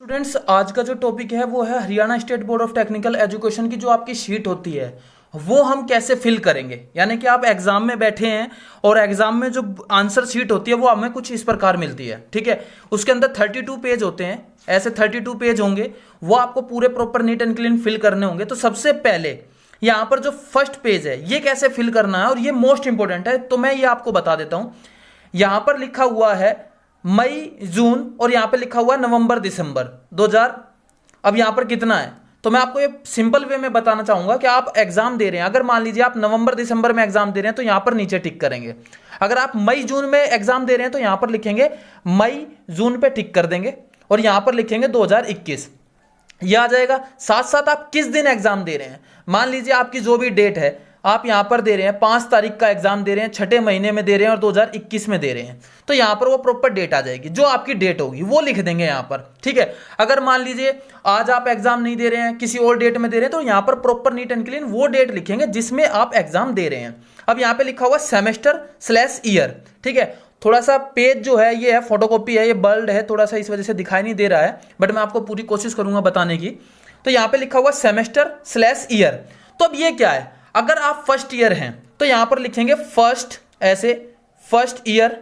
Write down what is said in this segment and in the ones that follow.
Students, आज का जो टॉपिक है वो है Haryana state board of technical education की जो आपकी शीट होती है वो हम कैसे फिल करेंगे। यानी कि आप एग्जाम में बैठे हैं और एग्जाम में जो आंसर शीट होती है वो हमें कुछ इस प्रकार मिलती है। ठीक है, उसके अंदर 32 पेज होते हैं, ऐसे 32 पेज होंगे, वो आपको पूरे proper neat and clean fill करने होंगे। तो सबसे पहले यहाँ पर जो फर्स्ट पेज है ये कैसे फिल करना है और ये मोस्ट इंपॉर्टेंट है, तो मैं ये आपको बता देता हूँ। यहाँ पर लिखा हुआ है मई जून और यहां पे लिखा हुआ है नवंबर दिसंबर 2000। अब यहां पर कितना है, तो मैं आपको ये सिंपल वे में बताना चाहूंगा कि आप एग्जाम दे रहे हैं, अगर मान लीजिए आप नवंबर दिसंबर में एग्जाम दे रहे हैं तो यहां पर नीचे टिक करेंगे। अगर आप मई जून में एग्जाम दे रहे हैं तो यहां पर लिखेंगे मई जून पे टिक कर देंगे और यहां पर लिखेंगे 2021, ये आ जाएगा। साथ साथ आप किस दिन एग्जाम दे रहे हैं, मान लीजिए आपकी जो भी डेट है आप यहां पर दे रहे हैं 5 तारीख का एग्जाम दे रहे हैं, छठे महीने में दे रहे हैं और 2021 में दे रहे हैं, तो यहां पर वो प्रॉपर डेट आ जाएगी, जो आपकी डेट होगी वो लिख देंगे यहां पर। ठीक है, अगर मान लीजिए आज आप एग्जाम नहीं दे रहे हैं, किसी और डेट में दे रहे हैं, तो यहां पर प्रॉपर नीट एंड क्लीन वो डेट लिखेंगे जिसमें आप एग्जाम दे रहे हैं। अब यहां पर लिखा हुआ सेमेस्टर/ईयर। ठीक है, थोड़ा सा पेज जो है ये है फोटोकॉपी है, ये बर्ल्ड है, थोड़ा सा इस वजह से दिखाई नहीं दे रहा है, बट मैं आपको पूरी कोशिश करूंगा बताने की। तो यहां पे लिखा हुआ सेमेस्टर/ईयर। तो अब ये क्या है, अगर आप फर्स्ट ईयर हैं तो यहां पर लिखेंगे फर्स्ट, ऐसे फर्स्ट ईयर,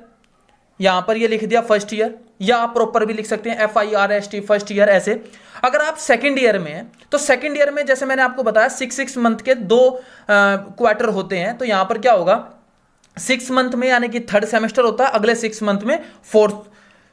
यहां पर ये लिख दिया फर्स्ट ईयर, या आप प्रॉपर भी लिख सकते हैं FIRST फर्स्ट ईयर ऐसे। अगर आप सेकंड ईयर में हैं तो सेकंड ईयर में जैसे मैंने आपको बताया 6 मंथ के 2 क्वार्टर होते हैं, तो यहां पर क्या होगा 6 मंथ में यानी कि थर्ड सेमेस्टर होता है, अगले 6 मंथ में फोर्थ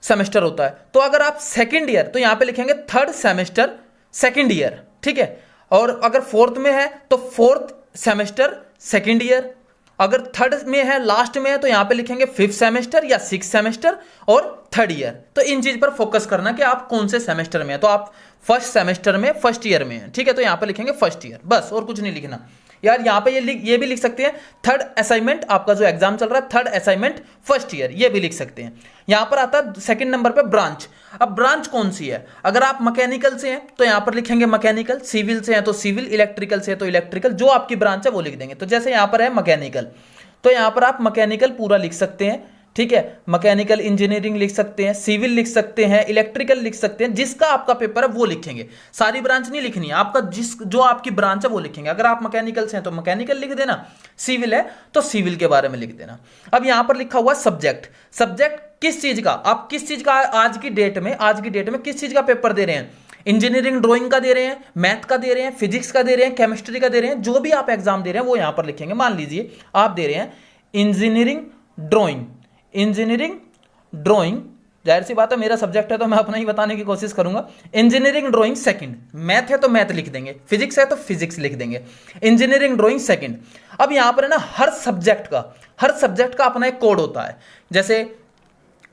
सेमेस्टर होता है। तो अगर आप सेकंड ईयर तो यहां पे लिखेंगे थर्ड सेमेस्टर सेकंड ईयर। ठीक है, और अगर फोर्थ में है तो फोर्थ सेमेस्टर सेकंड ईयर, अगर थर्ड में है लास्ट में है तो यहां पे लिखेंगे फिफ्थ सेमेस्टर या सिक्स सेमेस्टर और थर्ड ईयर। तो इन चीज पर फोकस करना कि आप कौन से सेमेस्टर में है, तो आप फर्स्ट सेमेस्टर में फर्स्ट ईयर में है। ठीक है, तो यहां पे लिखेंगे फर्स्ट ईयर, बस और कुछ नहीं लिखना यार। यहां पे ये भी लिख सकते हैं थर्ड असाइनमेंट, आपका जो एग्जाम चल रहा है थर्ड असाइनमेंट फर्स्ट ईयर, ये भी लिख सकते हैं। यहां पर आता है सेकंड नंबर पे ब्रांच। अब ब्रांच कौन सी है, अगर आप मैकेनिकल से हैं तो यहां पर लिखेंगे मैकेनिकल, सिविल से हैं तो सिविल, इलेक्ट्रिकल से है तो इलेक्ट्रिकल, जो आपकी ब्रांच है वो लिख देंगे। तो जैसे यहां पर है मैकेनिकल, तो यहां पर आप मैकेनिकल पूरा लिख सकते हैं। ठीक है, मैकेनिकल इंजीनियरिंग लिख सकते हैं, सिविल लिख सकते हैं, इलेक्ट्रिकल लिख सकते हैं, जिसका आपका पेपर है वो लिखेंगे। सारी ब्रांच नहीं लिखनी है, आपका जो आपकी ब्रांच है वो लिखेंगे। अगर आप मैकेनिकल से हैं तो मैकेनिकल लिख देना, सिविल है तो सिविल के बारे में लिख देना। अब यहां पर लिखा हुआ सब्जेक्ट, सब्जेक्ट किस चीज का, आप किस चीज का आज की डेट में किस चीज का पेपर दे रहे हैं, इंजीनियरिंग ड्राइंग का दे रहे हैं, मैथ का दे रहे हैं, फिजिक्स का दे रहे हैं, केमिस्ट्री का दे रहे हैं, जो भी आप एग्जाम दे रहे हैं वो यहां पर लिखेंगे। मान लीजिए आप दे रहे हैं इंजीनियरिंग ड्राइंग, जाहिर सी बात है मेरा सब्जेक्ट है तो मैं अपना ही बताने की कोशिश करूंगा। इंजीनियरिंग ड्राइंग सेकंड, मैथ है तो मैथ लिख देंगे, फिजिक्स है तो फिजिक्स लिख देंगे, इंजीनियरिंग ड्राइंग सेकंड। अब यहां पर है ना हर सब्जेक्ट का अपना एक कोड होता है, जैसे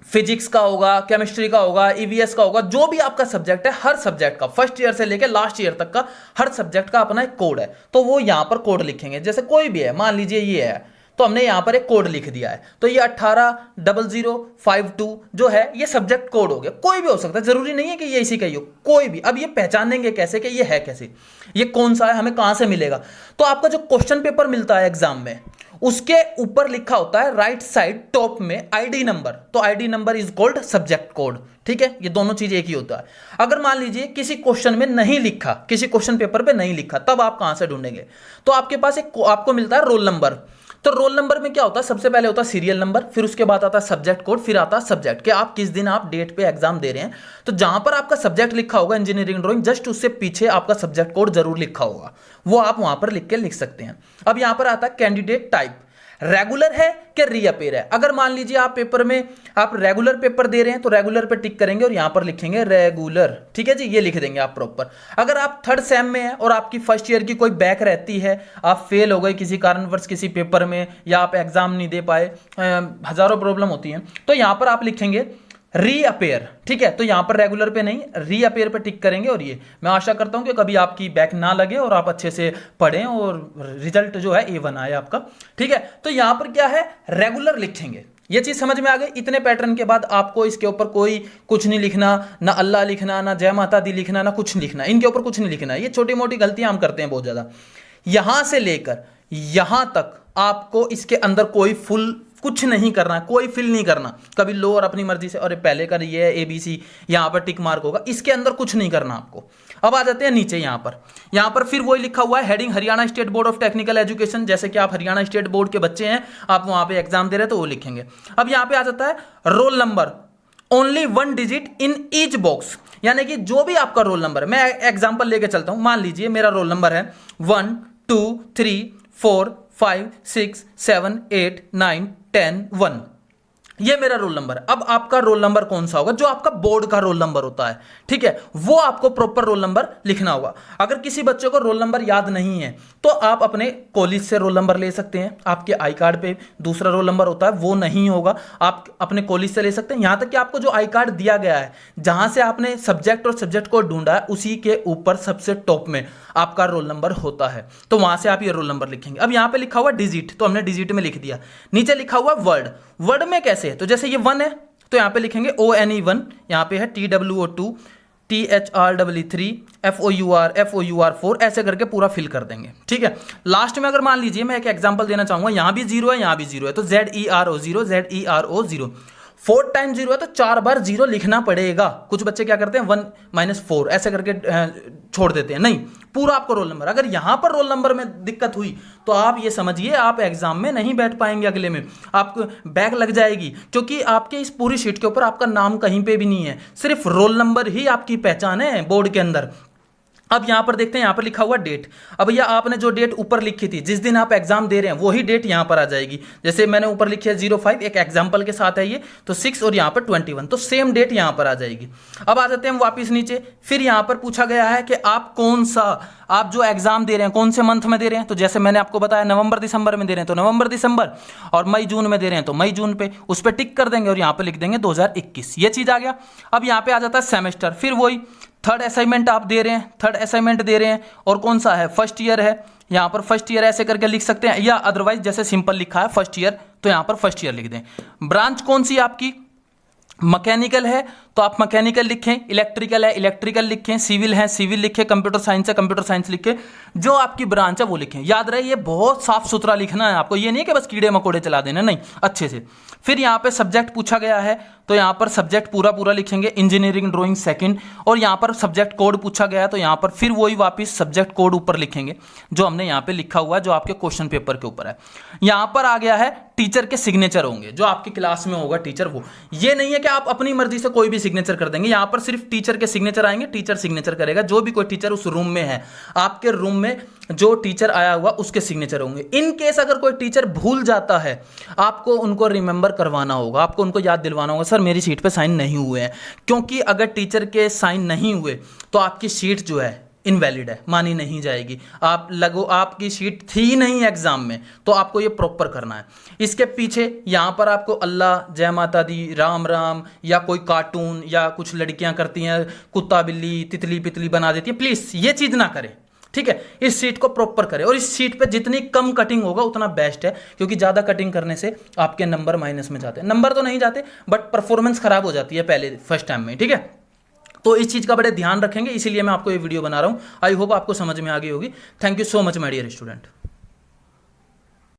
फिजिक्स का होगा, केमिस्ट्री का होगा, EVS का होगा, जो भी आपका सब्जेक्ट है हर सब्जेक्ट का फर्स्ट ईयर से लेकर लास्ट ईयर तक का हर सब्जेक्ट का अपना एक कोड है, तो वो यहां पर कोड लिखेंगे। जैसे कोई भी है, मान लीजिए ये है तो हमने यहां पर एक कोड लिख दिया है, तो ये 180052 जो है ये सब्जेक्ट कोड हो गया। कोई भी हो सकता है, जरूरी नहीं है कि ये इसी का ही हो, कोई भी। अब ये पहचानेंगे कैसे कि ये है कैसे, ये कौन सा है, हमें कहां से मिलेगा, तो आपका जो क्वेश्चन पेपर मिलता है एग्जाम में उसके ऊपर लिखा होता है राइट साइड टॉप में ID नंबर, तो ID number is called subject code. ठीक है, ये दोनों चीज एक ही होता है। अगर मान लीजिए किसी क्वेश्चन में नहीं लिखा, किसी क्वेश्चन पेपर पे नहीं लिखा, तब आप कहां से ढूंढेंगे, तो आपके पास आपको मिलता है रोल नंबर। तो रोल नंबर में क्या होता है, सबसे पहले होता है सीरियल नंबर, फिर उसके बाद आता है सब्जेक्ट कोड, फिर आता है सब्जेक्ट कि आप किस दिन आप डेट पे एग्जाम दे रहे हैं। तो जहां पर आपका सब्जेक्ट लिखा होगा इंजीनियरिंग ड्राइंग, जस्ट उससे पीछे आपका सब्जेक्ट कोड जरूर लिखा होगा, वो आप वहां पर लिख के लिख सकते हैं। अब यहां पर आता है कैंडिडेट टाइप, रेगुलर है कि रीअपेयर है। अगर मान लीजिए आप पेपर में आप रेगुलर पेपर दे रहे हैं तो रेगुलर पे टिक करेंगे और यहां पर लिखेंगे रेगुलर। ठीक है जी, ये लिख देंगे आप प्रॉपर। अगर आप थर्ड सेम में हैं और आपकी फर्स्ट ईयर की कोई बैक रहती है, आप फेल हो गए किसी कारणवश किसी पेपर में, या आप एग्जाम नहीं दे पाए, हजारों प्रॉब्लम होती हैं, तो यहां पर आप लिखेंगे रीअपेयर। ठीक है, तो यहां पर रेगुलर पे नहीं रीअपेयर पे टिक करेंगे। और ये मैं आशा करता हूं कि कभी आपकी बैक ना लगे और आप अच्छे से पढ़ें और रिजल्ट जो है A1 आए आपका। ठीक है, तो यहां पर क्या है रेगुलर लिखेंगे। ये चीज समझ में आ गई। इतने पैटर्न के बाद आपको इसके ऊपर कोई कुछ नहीं लिखना, ना अल्लाह लिखना, ना जय माता दी लिखना, ना कुछ लिखना, इनके ऊपर कुछ नहीं लिखना। ये छोटी मोटी गलतियां हम करते हैं बहुत ज्यादा। यहां से लेकर यहां तक आपको इसके अंदर कोई कुछ नहीं करना, कोई फिल नहीं करना, कभी लोअर अपनी मर्जी से, और पहले का ये है ABC, यहाँ पर टिक मार्क होगा, इसके अंदर कुछ नहीं करना आपको। अब आ जाते हैं नीचे, यहाँ पर फिर वही लिखा हुआ है heading Haryana state board of technical education, जैसे कि आप हरियाणा स्टेट बोर्ड के बच्चे हैं, आप वहां पे एग्जाम दे रहे हैं तो वो लिखेंगे। अब यहाँ पे आ जाता है roll number, only 1 digit in each box, यानी कि जो भी आपका रोल नंबर है, मैं एग्जांपल लेके चलता हूं, मान लीजिए मेरा रोल नंबर है 1 2 3 4 5 6 7 8 9 10 1, ये मेरा रोल नंबर है। अब आपका रोल नंबर कौन सा होगा, जो आपका बोर्ड का रोल नंबर होता है, ठीक है, वो आपको प्रॉपर रोल नंबर लिखना होगा। अगर किसी बच्चे को रोल नंबर याद नहीं है तो आप अपने कॉलेज से रोल नंबर ले सकते हैं, आपके आई कार्ड पे दूसरा रोल नंबर होता है, वो नहीं होगा, आप अपने कॉलेज से ले सकते हैं। यहां तक कि आपको जो आई कार्ड दिया गया है, जहां से आपने सब्जेक्ट और सब्जेक्ट को ढूंढा है, उसी के ऊपर सबसे टॉप में आपका रोल नंबर होता है, तो वहां से आप ये रोल नंबर लिखेंगे। अब यहां पे लिखा हुआ डिजिट, तो हमने डिजिट में लिख दिया। नीचे लिखा हुआ वर्ड, वर्ड में कैसे है, तो जैसे ये 1 है तो यहां पे लिखेंगे ONE1, यहां पे है TWO2 THREE3 FOUR 4, ऐसे करके पूरा फिल कर देंगे, ठीक है। लास्ट में अगर मान लीजिए मैं एक एग्जांपल देना चाहूंगा, यहां भी 0 है, यहां भी 0 है, तो ZERO 4 टाइम 0 है तो 4 बार 0 लिखना पड़ेगा। कुछ बच्चे क्या करते हैं 1 - 4 ऐसे करके छोड़ देते हैं, नहीं, पूरा आपको रोल नंबर। अगर यहां पर रोल नंबर में दिक्कत हुई तो आप ये समझिए आप एग्जाम में नहीं बैठ पाएंगे, अगले में आपको बैक लग जाएगी, क्योंकि आपके इस पूरी शीट के ऊपर आपका नाम कहीं पे भी नहीं है, सिर्फ रोल नंबर ही आपकी पहचान है बोर्ड के अंदर। अब यहां पर देखते हैं, यहां पर लिखा हुआ डेट। अब भैया आपने जो डेट ऊपर लिखी थी, जिस दिन आप एग्जाम दे रहे हैं, वही डेट यहां पर आ जाएगी। जैसे मैंने ऊपर लिखी है 05, एक एग्जाम्पल के साथ है ये, तो 6 और यहां पर 21, तो सेम डेट यहां पर आ जाएगी। अब आ जाते हैं वापिस नीचे, फिर यहां पर पूछा गया है कि आप कौन सा, आप जो एग्जाम दे रहे हैं कौन से मंथ में दे रहे हैं, तो जैसे मैंने आपको बताया नवंबर दिसंबर में दे रहे हैं तो नवंबर दिसंबर, और मई जून में दे रहे हैं तो मई जून पे, उस पर टिक कर देंगे और यहां पर लिख देंगे 2021, ये चीज आ गया। अब यहां पे आ जाता है सेमेस्टर, फिर वही थर्ड असाइनमेंट आप दे रहे हैं, थर्ड असाइनमेंट दे रहे हैं, और कौन सा है, फर्स्ट ईयर है, यहां पर फर्स्ट ईयर ऐसे करके लिख सकते हैं, या अदरवाइज जैसे सिंपल लिखा है फर्स्ट ईयर तो यहां पर फर्स्ट ईयर लिख दें। ब्रांच कौन सी आपकी, मैकेनिकल है तो आप मैकेनिकल लिखें, इलेक्ट्रिकल है इलेक्ट्रिकल लिखें, सिविल है सिविल लिखें, कंप्यूटर साइंस है कंप्यूटर साइंस लिखें, जो आपकी ब्रांच है वो लिखें। याद रहे ये बहुत साफ सुथरा लिखना है आपको, ये नहीं कि बस कीड़े मकोड़े चला देना, नहीं, अच्छे से। फिर यहाँ पे सब्जेक्ट पूछा गया है तो यहाँ पर सब्जेक्ट पूरा पूरा लिखेंगे, इंजीनियरिंग ड्राइंग सेकंड, और यहाँ पर सब्जेक्ट कोड पूछा गया है तो यहाँ पर फिर वही वापस सब्जेक्ट कोड ऊपर लिखेंगे जो हमने यहाँ पे लिखा हुआ है, जो आपके क्वेश्चन पेपर के ऊपर है। यहाँ पर आ गया है टीचर के सिग्नेचर होंगे, जो आपकी क्लास में होगा टीचर, वो ये नहीं है कि आप अपनी मर्जी से कोई भी सिग्नेचर कर देंगे, यहाँ पर सिर्फ टीचर के सिग्नेचर आएंगे, टीचर सिग्नेचर करेगा, जो भी कोई टीचर उस रूम में है, आपके रूम में जो टीचर आया हुआ उसके सिग्नेचर होंगे। इन केस अगर कोई टीचर भूल जाता है, आपको उनको रिमेंबर करवाना होगा, आपको उनको याद दिलवाना होगा, सर मेरी शीट पे साइन नहीं हुए हैं, क्योंकि अगर टीचर के साइन नहीं हुए तो आपकी शीट जो है इनवैलिड है, मानी नहीं जाएगी। आपकी शीट थी नहीं एग्जाम में, तो आपको ये प्रॉपर करना है। इसके पीछे यहाँ पर आपको अल्लाह, जय माता दी, राम राम, या कोई कार्टून, या कुछ लड़कियां करती हैं कुत्ता बिल्ली तितली पितली बना देती है, प्लीज ये चीज ना करें, ठीक है। इस शीट को प्रॉपर करें, और इस शीट पे जितनी कम कटिंग होगा उतना बेस्ट है, क्योंकि ज्यादा कटिंग करने से आपके नंबर माइनस में जाते हैं। नंबर तो नहीं जाते बट परफॉर्मेंस खराब हो जाती है पहले फर्स्ट टाइम में, ठीक है। तो इस चीज का बड़े ध्यान रखेंगे, इसीलिए मैं आपको ये वीडियो बना रहा हूं। आई होप आपको समझ में आ गई होगी। Thank you so much my dear student.